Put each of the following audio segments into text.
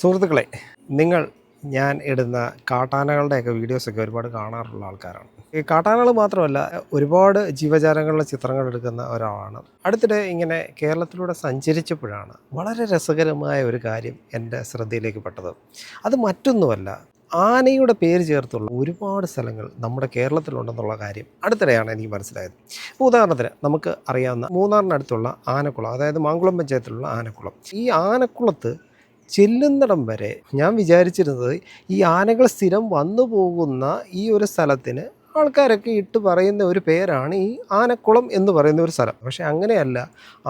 സുഹൃത്തുക്കളെ, നിങ്ങൾ ഞാൻ ഇടുന്ന കാട്ടാനകളുടെയൊക്കെ വീഡിയോസൊക്കെ ഒരുപാട് കാണാറുള്ള ആൾക്കാരാണ്. ഈ കാട്ടാനകൾ മാത്രമല്ല, ഒരുപാട് ജീവജാലങ്ങളുടെ ചിത്രങ്ങൾ എടുക്കുന്ന ഒരാളാണ്. അടുത്തിടെ ഇങ്ങനെ കേരളത്തിലൂടെ സഞ്ചരിച്ചപ്പോഴാണ് വളരെ രസകരമായ ഒരു കാര്യം എൻ്റെ ശ്രദ്ധയിലേക്ക് പെട്ടത്. അത് മറ്റൊന്നുമല്ല, ആനയുടെ പേര് ചേർത്തുള്ള ഒരുപാട് സ്ഥലങ്ങൾ നമ്മുടെ കേരളത്തിലുണ്ടെന്നുള്ള കാര്യം അടുത്തിടെയാണ് എനിക്ക് മനസ്സിലായത്. ഇപ്പോൾ ഉദാഹരണത്തിന് നമുക്ക് അറിയാവുന്ന മൂന്നാറിനടുത്തുള്ള ആനക്കുളം, അതായത് മാങ്കുളം പഞ്ചായത്തിലുള്ള ആനക്കുളം. ഈ ആനക്കുളത്ത് ചെല്ലുന്നിടം വരെ ഞാൻ വിചാരിച്ചിരുന്നത് ഈ ആനകൾ സ്ഥിരം വന്നു പോകുന്ന ഈ ഒരു സ്ഥലത്തിന് ആൾക്കാരൊക്കെ ഇട്ട് പറയുന്ന ഒരു പേരാണ് ഈ ആനക്കുളം എന്ന് പറയുന്ന ഒരു സ്ഥലം. പക്ഷേ അങ്ങനെയല്ല,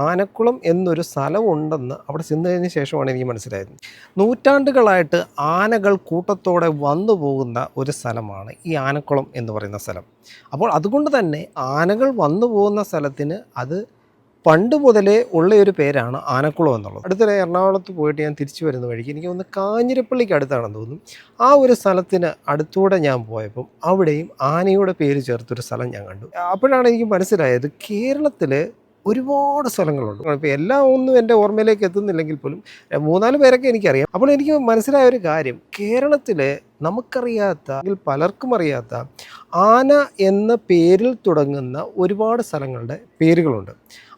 ആനക്കുളം എന്നൊരു സ്ഥലമുണ്ടെന്ന് അവിടെ ചെന്ന് കഴിഞ്ഞ ശേഷമാണ് എനിക്ക് മനസ്സിലായത്. നൂറ്റാണ്ടുകളായിട്ട് ആനകൾ കൂട്ടത്തോടെ വന്നു പോകുന്ന ഒരു സ്ഥലമാണ് ഈ ആനക്കുളം എന്ന് പറയുന്ന സ്ഥലം. അപ്പോൾ അതുകൊണ്ട് തന്നെ ആനകൾ വന്നു പോകുന്ന സ്ഥലത്തിന് അത് പണ്ട് മുതലേ ഉള്ളൊരു പേരാണ് ആനക്കുളം എന്നുള്ളത്. അടുത്തിടെ എറണാകുളത്ത് പോയിട്ട് ഞാൻ തിരിച്ചു വരുന്ന വഴിക്ക് എനിക്ക് തോന്നുന്നു കാഞ്ഞിരപ്പള്ളിക്ക് അടുത്താണെന്ന് തോന്നുന്നു, ആ ഒരു സ്ഥലത്തിന് അടുത്തൂടെ ഞാൻ പോയപ്പം അവിടെയും ആനയുടെ പേര് ചേർത്തൊരു സ്ഥലം ഞാൻ കണ്ടു. അപ്പോഴാണ് എനിക്ക് മനസ്സിലായത് കേരളത്തിൽ ഒരുപാട് സ്ഥലങ്ങളുണ്ട്. ഇപ്പോൾ എല്ലാം ഒന്നും എൻ്റെ ഓർമ്മയിലേക്ക് എത്തുന്നില്ലെങ്കിൽ പോലും 3-4 പേരൊക്കെ എനിക്കറിയാം. അപ്പോൾ എനിക്ക് മനസ്സിലായ ഒരു കാര്യം, കേരളത്തിൽ നമുക്കറിയാത്ത അല്ലെങ്കിൽ പലർക്കും അറിയാത്ത ആന എന്ന പേരിൽ തുടങ്ങുന്ന ഒരുപാട് സ്ഥലങ്ങളുടെ പേരുകളുണ്ട്.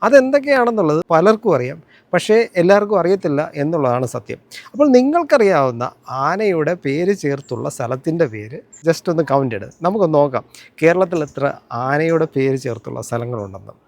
അതെന്തൊക്കെയാണെന്നുള്ളത് പലർക്കും അറിയാം, പക്ഷേ എല്ലാവർക്കും അറിയത്തില്ല എന്നുള്ളതാണ് സത്യം. അപ്പോൾ നിങ്ങൾക്കറിയാവുന്ന ആനയുടെ പേര് ചേർത്തുള്ള സ്ഥലത്തിൻ്റെ പേര് ജസ്റ്റ് ഒന്ന് കമൻ്റ് ഇടുക. നമുക്കൊന്ന് നോക്കാം കേരളത്തിൽ എത്ര ആനയുടെ പേര് ചേർത്തുള്ള സ്ഥലങ്ങളുണ്ടെന്ന്.